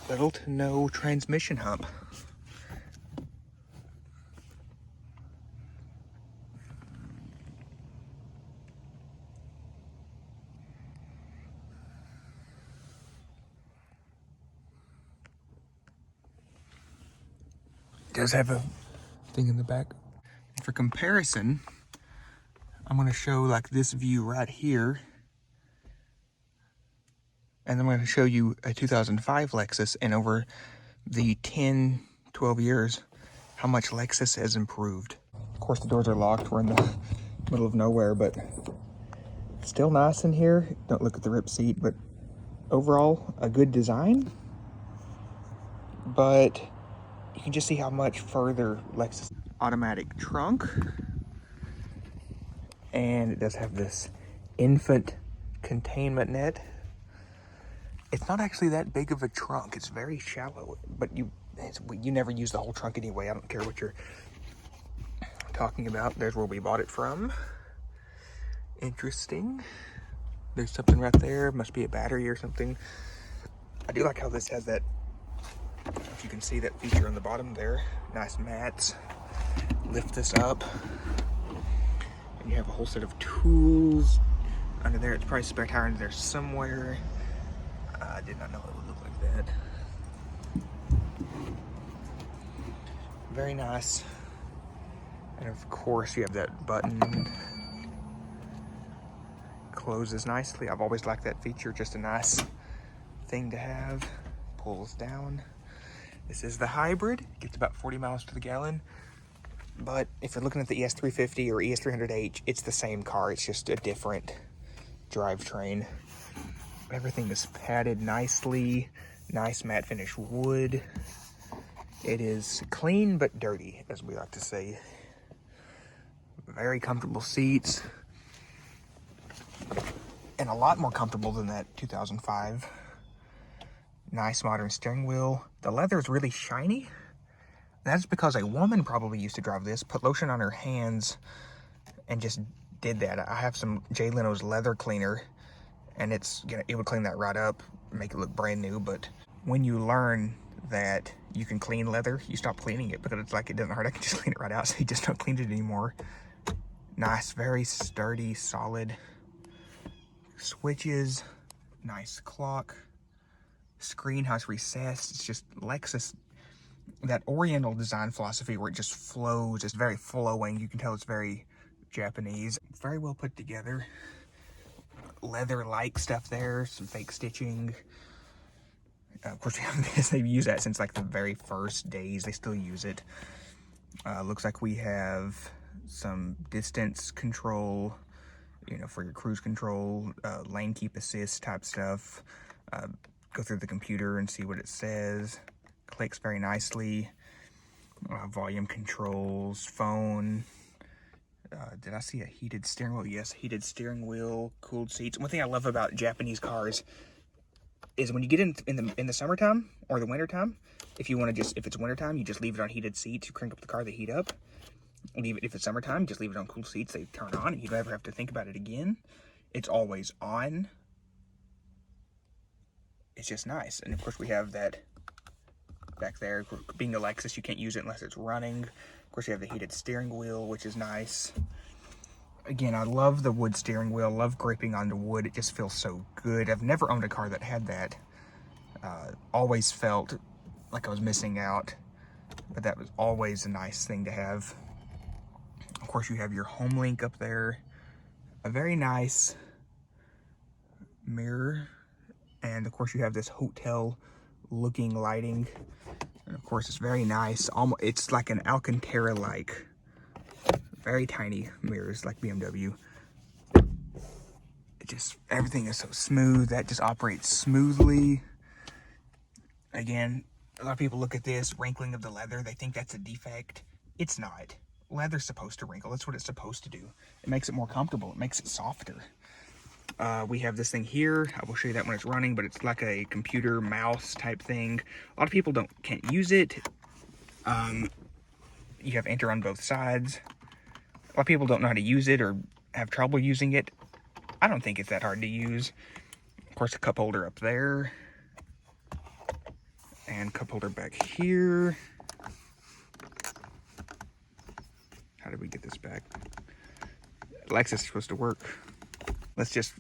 little to no transmission hump. It does have a thing in the back. For comparison, I'm going to show like this view right here. And I'm going to show you a 2005 Lexus, and over the 10, 12 years, how much Lexus has improved. Of course, the doors are locked. We're in the middle of nowhere, but still nice in here. Don't look at the rip seat, but overall, a good design. But you can just see how much further Lexus. Automatic trunk. And it does have this infant containment net. It's not actually that big of a trunk. It's very shallow, but you never use the whole trunk anyway. I don't care what you're talking about. There's where we bought it from. Interesting. There's something right there. Must be a battery or something. I do like how this has that, if you can see that feature on the bottom there. Nice mats. Lift this up. And you have a whole set of tools under there. It's probably spare tire under there somewhere. I did not know it would look like that. Very nice. And of course you have that button. Closes nicely. I've always liked that feature. Just a nice thing to have. Pulls down. This is the hybrid. Gets about 40 miles to the gallon. But if you're looking at the ES350 or ES300H, it's the same car. It's just a different drivetrain. Everything is padded nicely. Nice matte finish wood. It is clean but dirty, as we like to say. Very comfortable seats. And a lot more comfortable than that 2005. Nice modern steering wheel. The leather is really shiny. That's because a woman probably used to drive this, put lotion on her hands, and just did that. I have some Jay Leno's leather cleaner, and it would clean that right up, make it look brand new. But when you learn that you can clean leather, you stop cleaning it because it's like it doesn't hurt. I can just clean it right out, so you just don't clean it anymore. Nice, very sturdy, solid switches. Nice clock. Screen has recessed. It's just Lexus. That oriental design philosophy where it just flows, it's very flowing. You can tell it's very Japanese. It's very well put together. Leather-like stuff there, some fake stitching. Of course, we have this. They've used that since like the very first days. They still use it. Looks like we have some distance control, for your cruise control, lane keep assist type stuff. Go through the computer and see what it says. Clicks very nicely. Volume controls, phone. Did I see a heated steering wheel? Yes, heated steering wheel, cooled seats. One thing I love about Japanese cars is when you get in the summertime or the wintertime, if it's wintertime, you just leave it on heated seats. You crank up the car, they heat up. If it's summertime, just leave it on cool seats, they turn on, and you don't ever have to think about it again. It's always on. It's just nice. And of course, we have that back there. Being a Lexus, you can't use it unless it's running. Of course, you have the heated steering wheel, which is nice. Again, I love the wood steering wheel. Love gripping onto wood. It just feels so good. I've never owned a car that had that. Always felt like I was missing out, but that was always a nice thing to have. Of course, you have your home link up there. A very nice mirror. And of course, you have this hotel looking lighting. And of course, it's very nice. It's like an Alcantara-like. Very tiny mirrors like BMW. Everything is so smooth. That just operates smoothly. Again, a lot of people look at this wrinkling of the leather. They think that's a defect. It's not. Leather's supposed to wrinkle. That's what it's supposed to do. It makes it more comfortable. It makes it softer. We have this thing here. I will show you that when it's running, but it's like a computer mouse type thing. A lot of people can't use it. You have enter on both sides. A lot of people don't know how to use it or have trouble using it. I don't think it's that hard to use. Of course, a cup holder up there. And cup holder back here. How did we get this back? Lexus is supposed to work.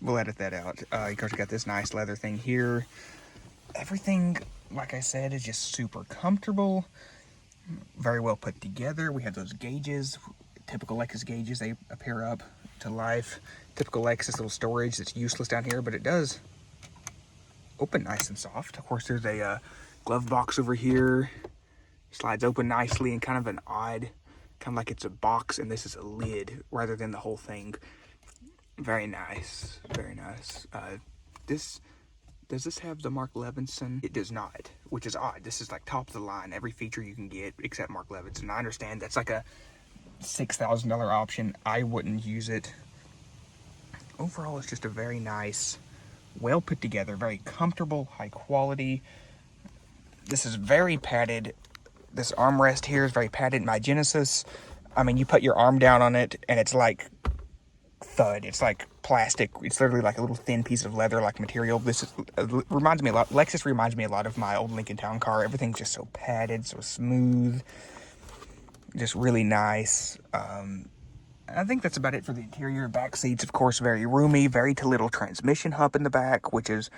We'll edit that out. Of course, you got this nice leather thing here. Everything, like I said, is just super comfortable. Very well put together. We have those gauges, typical Lexus gauges. They appear up to life. Typical Lexus little storage that's useless down here, but it does open nice and soft. Of course, there's a glove box over here. Slides open nicely and kind of an odd, kind of like it's a box and this is a lid rather than the whole thing. Very nice, very nice. Does this have the Mark Levinson? It does not, which is odd. This is like top of the line, every feature you can get except Mark Levinson. I understand that's like a $6,000 option. I wouldn't use it. Overall, it's just a very nice, well put together, very comfortable, high quality. This is very padded. This armrest here is very padded. My Genesis, I mean, you put your arm down on it and it's like thud. It's like plastic. It's literally like a little thin piece of leather-like material. This reminds me a lot. Lexus reminds me a lot of my old Lincoln Town Car. Everything's just so padded, so smooth, just really nice. I think that's about it for the interior. Back seats, of course, very roomy, very little transmission hump in the back, which is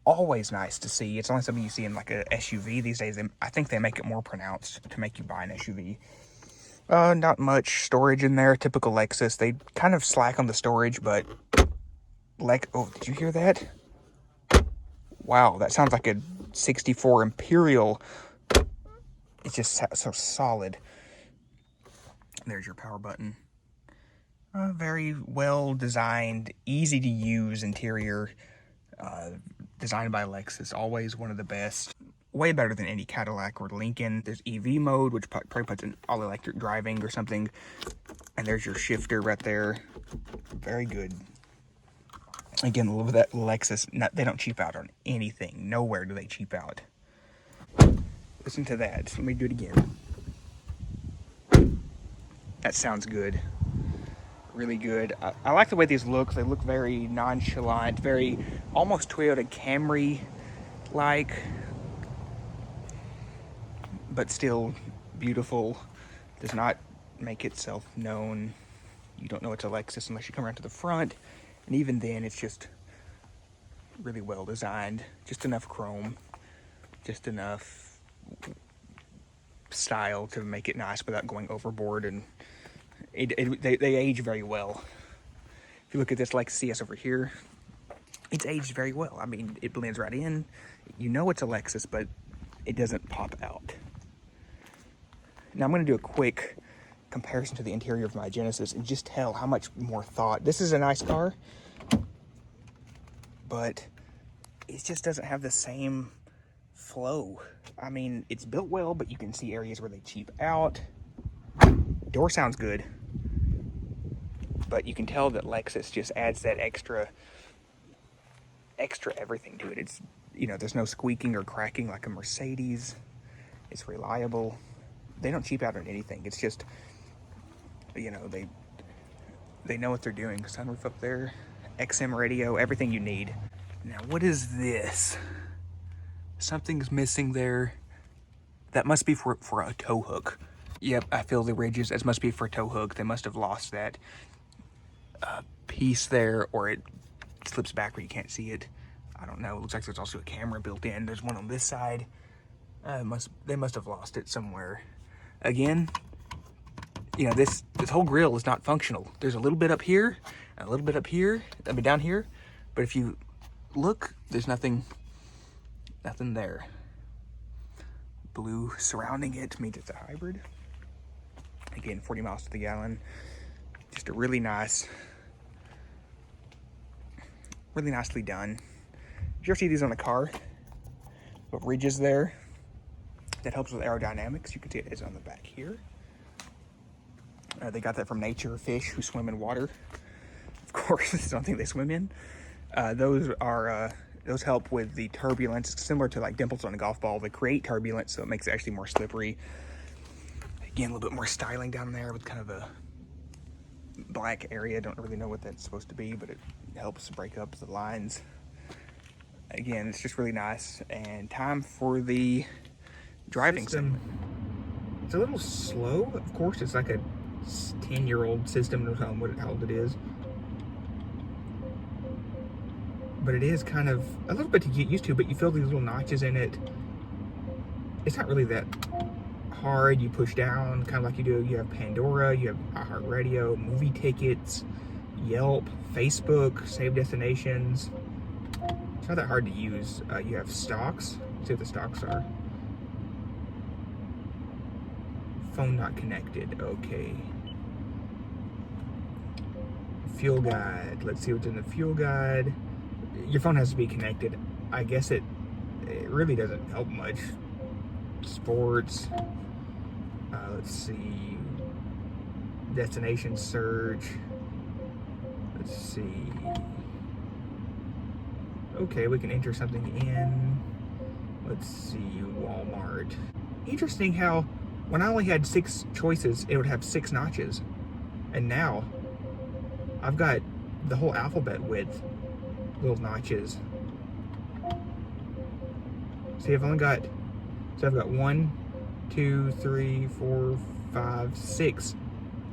always nice to see. It's only something you see in like a SUV these days. I think they make it more pronounced to make you buy an SUV. Not much storage in there. Typical Lexus. They kind of slack on the storage, but oh, did you hear that? Wow, that sounds like a 64 Imperial. It's just so solid. There's your power button. Very well designed, easy to use interior. Designed by Lexus, always one of the best. Way better than any Cadillac or Lincoln. There's EV mode, which probably puts in all-electric driving or something. And there's your shifter right there. Very good. Again, a little bit of that Lexus, they don't cheap out on anything. Nowhere do they cheap out. Listen to that. Let me do it again. That sounds good. Really good. I like the way these look. They look very nonchalant, very almost Toyota Camry-like, but still beautiful. Does not make itself known. You don't know it's a Lexus unless you come around to the front, and even then it's just really well designed. Just enough chrome, just enough style to make it nice without going overboard, and they age very well. If you look at this Lexus CS over here, it's aged very well. I mean, it blends right in. You know it's a Lexus, but it doesn't pop out. Now I'm going to do a quick comparison to the interior of my Genesis and just tell how much more thought. This is a nice car, but it just doesn't have the same flow. I mean, it's built well, but you can see areas where they cheap out. Door sounds good, but you can tell that Lexus just adds that extra everything to it. It's, you know, there's no squeaking or cracking like a Mercedes. It's reliable. They don't cheap out on anything. It's just, you know, they know what they're doing. Sunroof up there, XM radio, everything you need. Now, what is this? Something's missing there. That must be for a tow hook. Yep, I feel the ridges. It must be for a tow hook. They must have lost that piece there, or it slips back where you can't see it. I don't know. It looks like there's also a camera built in. There's one on this side. They must have lost it somewhere. Again, you know, this whole grill is not functional. There's a little bit up here, and a little bit up here, I mean down here, but if you look, there's nothing there. Blue surrounding it means it's a hybrid. Again, 40 miles to the gallon. Just a really nicely done. Did you ever see these on a car? What ridges there? That helps with aerodynamics. You can see it is on the back here. They got that from nature, fish who swim in water. Of course, this is something they swim in. Those help with the turbulence. It's similar to like dimples on a golf ball. They create turbulence, so it makes it actually more slippery. Again, a little bit more styling down there with kind of a black area. Don't really know what that's supposed to be, but it helps break up the lines. Again, it's just really nice. And time for the driving sim. It's a little slow, of course. It's like a 10-year-old system, no telling how old it is. But it is kind of a little bit to get used to, but you feel these little notches in it. It's not really that hard. You push down, kind of like you have Pandora, you have iHeartRadio, movie tickets, Yelp, Facebook, save destinations. It's not that hard to use. You have stocks. Let's see what the stocks are. Phone not connected. Okay. Fuel guide. Let's see what's in the fuel guide. Your phone has to be connected. I guess it really doesn't help much. Sports. Let's see. Destination search. Let's see. Okay, we can enter something in. Let's see. Walmart. Interesting how when I only had 6 choices, it would have 6 notches. And now I've got the whole alphabet width. Little notches. See, I've got 1, 2, 3, 4, 5, 6.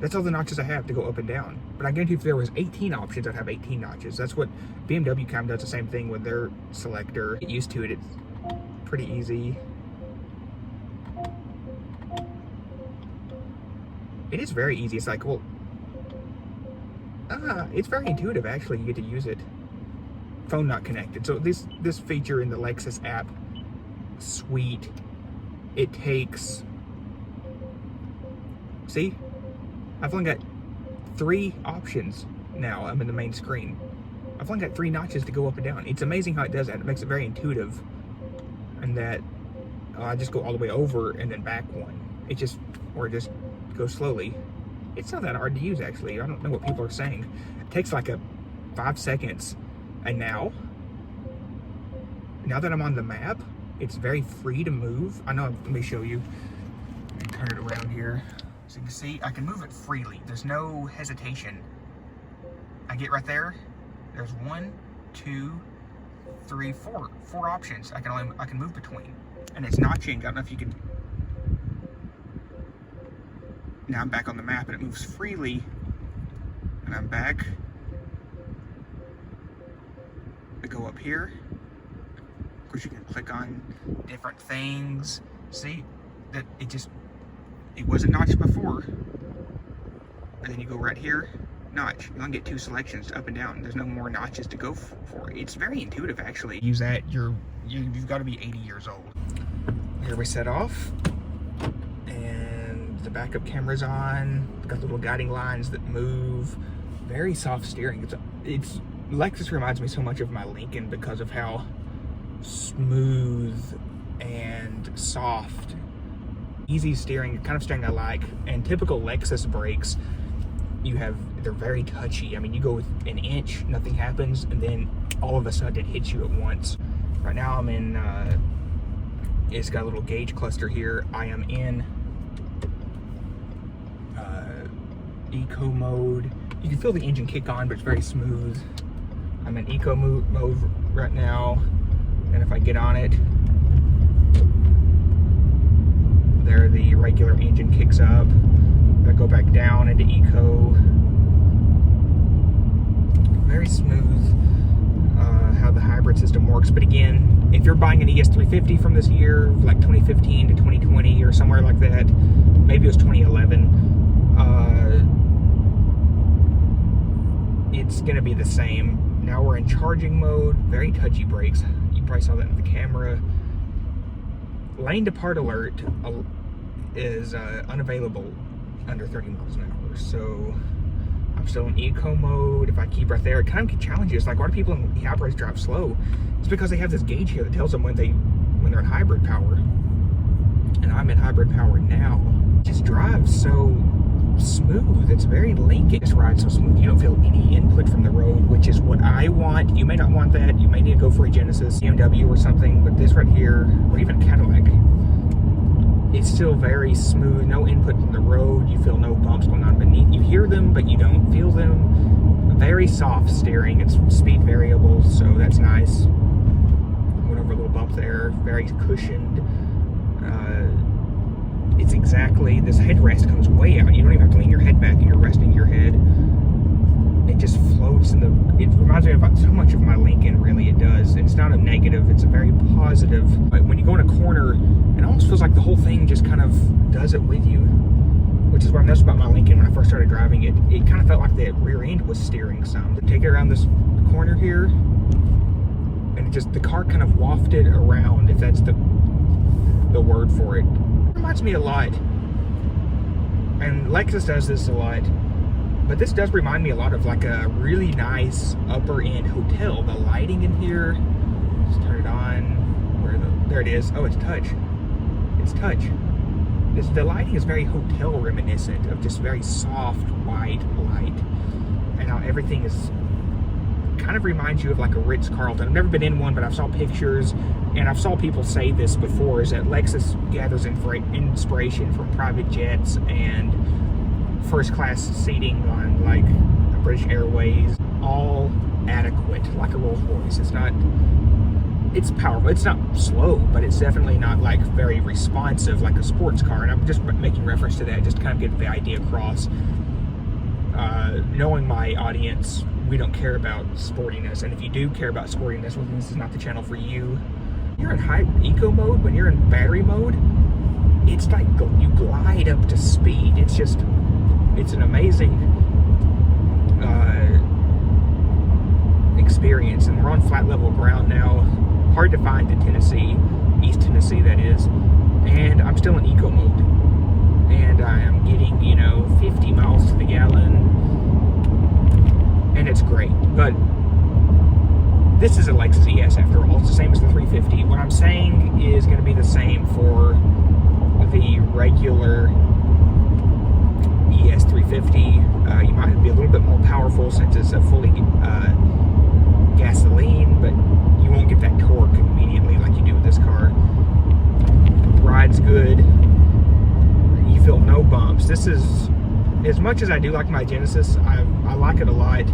That's all the notches I have to go up and down. But I guarantee if there was 18 options, I'd have 18 notches. That's what BMW kind of does the same thing with their selector. Get used to it. It's pretty easy. It is very easy. It's like, well, it's very intuitive actually. You get to use it. Phone not connected. So this feature in the Lexus app, sweet. It takes, see, I've only got 3 options now. I'm in the main screen. I've only got 3 notches to go up and down. It's amazing how it does that. It makes it very intuitive. And that I just go all the way over and then back one. It just go slowly. It's not that hard to use actually. I don't know what people are saying. It takes like 5 seconds. And now that I'm on the map, it's very free to move. I know, let me show you. Turn it around here. So you can see, I can move it freely. There's no hesitation. I get right there. There's 1, 2, 3, 4. 4 options I can move between. And it's notching. I don't know if you can. Now I'm back on the map and it moves freely. And I'm back. I go up here. Of course, you can click on different things. See that it wasn't notched before. And then you go right here, notch. You only get 2 selections up and down. There's no more notches to go for. It's very intuitive, actually. Use that. You've got to be 80 years old. Here we set off, and the backup camera's on. It's got little guiding lines that move. Very soft steering. It's Lexus reminds me so much of my Lincoln because of how smooth and soft, easy steering, kind of steering I like. And typical Lexus brakes, they're very touchy. I mean, you go with an inch, nothing happens, and then all of a sudden it hits you at once. Right now I'm in, it's got a little gauge cluster here. I am in eco mode. You can feel the engine kick on, but it's very smooth. I'm in eco mode right now, and if I get on it, there the regular engine kicks up. I go back down into eco. Very smooth how the hybrid system works. But again, if you're buying an ES350 from this year, like 2015 to 2020 or somewhere like that, maybe it was 2011, it's gonna be the same. Now we're in charging mode, very touchy brakes. You probably saw that in the camera. Lane depart alert is unavailable under 30 miles an hour. So I'm still in eco mode. If I keep right there, it kind of challenges. It's like, why do people in hybrids drive slow? It's because they have this gauge here that tells them when they're in hybrid power. And I'm in hybrid power now. It just drives so smooth. It's very Lincoln. This rides so smooth. You don't feel any input from the road, which is what I want. You may not want that. You may need to go for a Genesis, BMW or something, but this right here, or even a Cadillac, it's still very smooth. No input from the road. You feel no bumps going on beneath. You hear them, but you don't feel them. Very soft steering. It's speed variable, so that's nice. over a little bump there, very cushioned. It's exactly, this headrest comes way out. You don't even have to lean your head back, you're resting your head. It just floats in the, it reminds me about so much of my Lincoln, really, it does. It's not a negative, it's a very positive. When you go in a corner, it almost feels like the whole thing just kind of does it with you, which is what I noticed about my Lincoln when I first started driving it. It kind of felt like the rear end was steering some. Take it around this corner here, and it just, the car kind of wafted around, if that's the word for it. It reminds me a lot, and Lexus does this a lot, but this does remind me a lot of like a really nice upper end hotel. The lighting in here, just turn it on, there it is. Oh, it's touch. It's touch. The lighting is very hotel reminiscent of just very soft white light, and how everything is kind of reminds you of like a Ritz-Carlton. I've never been in one, but I've saw pictures, and I've saw people say this before, is that Lexus gathers inspiration from private jets and first class seating on like British Airways, all adequate, like a Rolls Royce. It's not, it's powerful, it's not slow, but it's definitely not like very responsive like a sports car. And I'm just making reference to that just to kind of get the idea across. Knowing my audience, we don't care about sportiness, and if you do care about sportiness, well, this is not the channel for you. You're in high eco mode, when you're in battery mode, it's like you glide up to speed. It's just, it's an amazing experience. And we're on flat level ground now, hard to find in Tennessee, East Tennessee that is, and I'm still in eco mode, and I am getting, you know, 50 miles to the gallon, and it's great. But this is a Lexus ES after all. It's the same as the 350. What I'm saying is going to be the same for the regular ES 350. You might be a little bit more powerful since it's a fully gasoline, but you won't get that torque immediately like you do with this car. Rides good. You feel no bumps. This is, as much as I do like my Genesis, I like it a lot.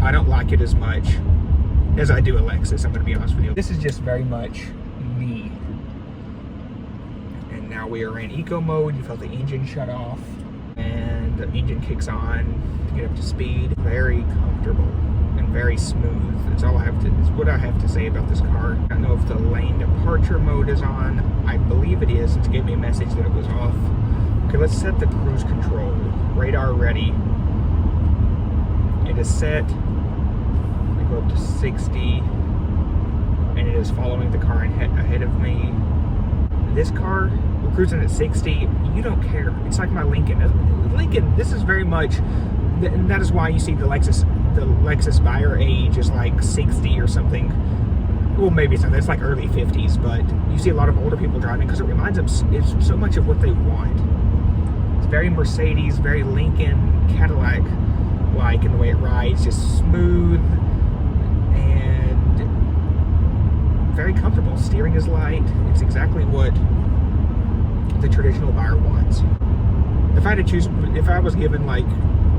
I don't like it as much as I do a Lexus, I'm going to be honest with you. This is just very much me. And now we are in eco mode. You felt the engine shut off, and the engine kicks on to get up to speed. Very comfortable and very smooth. It's all I have to, it's what I have to say about this car. I don't know if the lane departure mode is on. I believe it is, since it gave me a message that it was off. Okay, let's set the cruise control. Radar ready. It is set. I go up to 60, and it is following the car ahead of me. This car, we're cruising at 60. You don't care. It's like my Lincoln. Lincoln, this is very much, and that is why you see the Lexus buyer age is like 60 or something. Well, maybe it's not. That's like early 50s, but you see a lot of older people driving because it reminds them, it's so much of what they want. It's very Mercedes, very Lincoln, Cadillac-like in the way it rides, just smooth and very comfortable. Steering is light. It's exactly what the traditional buyer wants. If I had to choose, if I was given like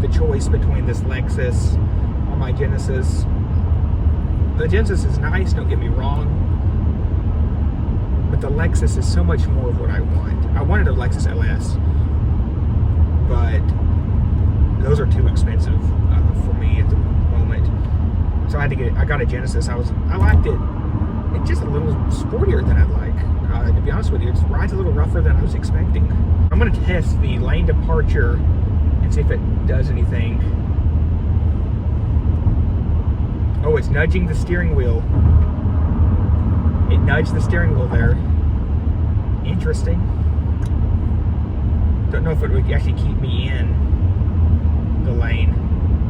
the choice between this Lexus or my Genesis, the Genesis is nice, don't get me wrong, but the Lexus is so much more of what I want. I wanted a Lexus LS, but those are too expensive for me at the moment. So I had to get, I got a Genesis. I liked it. It's just a little sportier than I'd like. To be honest with you, it rides a little rougher than I was expecting. I'm gonna test the lane departure and see if it does anything. Oh, it's nudging the steering wheel. It nudged the steering wheel there. Interesting. Don't know if it would actually keep me in the lane.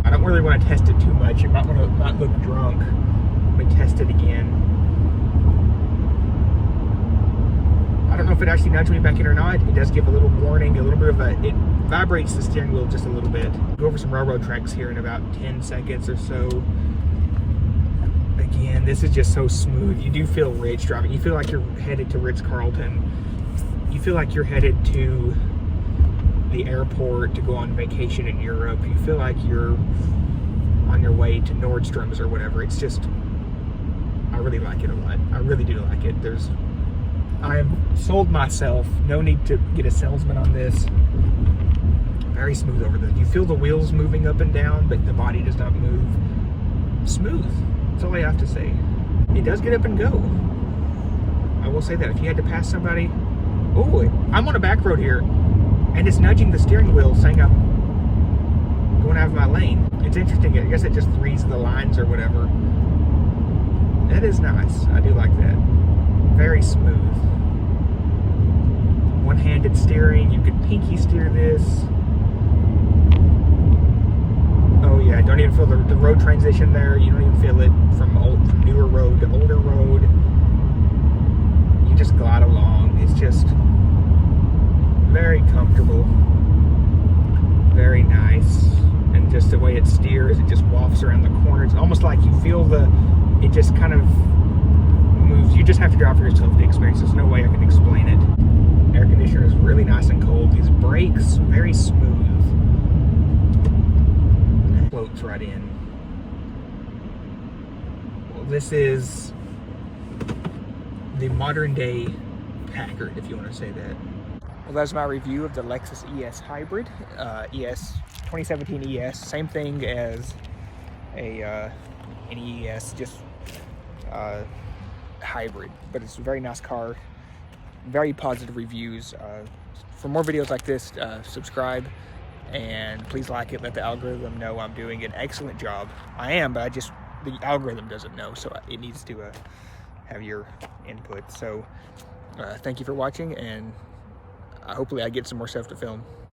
I don't really want to test it too much. It might want to not look drunk. Let me test it again. I don't know if it actually nudged me back in or not. It does give a little warning, a little bit of a, it vibrates the steering wheel just a little bit. Go over some railroad tracks here in about 10 seconds or so. Again, this is just so smooth. You do feel rich driving. You feel like you're headed to Ritz-Carlton. You feel like you're headed to the airport to go on vacation in Europe. You feel like you're on your way to Nordstrom's or whatever. It's just, I really like it a lot. I really do like it. I have sold myself. No need to get a salesman on this. Very smooth over there. You feel the wheels moving up and down, but the body does not move. Smooth. That's all I have to say. It does get up and go. I will say that. If you had to pass somebody, oh, I'm on a back road here, and it's nudging the steering wheel, saying I'm going out of my lane. It's interesting. I guess it just reads the lines or whatever. That is nice. I do like that. Very smooth. One-handed steering. You could pinky steer this. Oh yeah, don't even feel the road transition there. You don't even feel it from newer road to older road. You just glide along. It's just very comfortable, very nice, and just the way it steers, it just wafts around the corners. Almost like you feel it just kind of moves. You just have to drive for yourself to experience. There's no way I can explain it. Air conditioner is really nice and cold. These brakes, very smooth. Floats right in. Well, this is the modern day Packard, if you want to say that. Well, that's my review of the Lexus ES Hybrid. 2017 ES, same thing as an ES, just hybrid, but it's a very nice car. Very positive reviews. For more videos like this, subscribe, and please like it. Let the algorithm know I'm doing an excellent job. I am, but the algorithm doesn't know, so it needs to have your input. So thank you for watching, and hopefully I get some more stuff to film.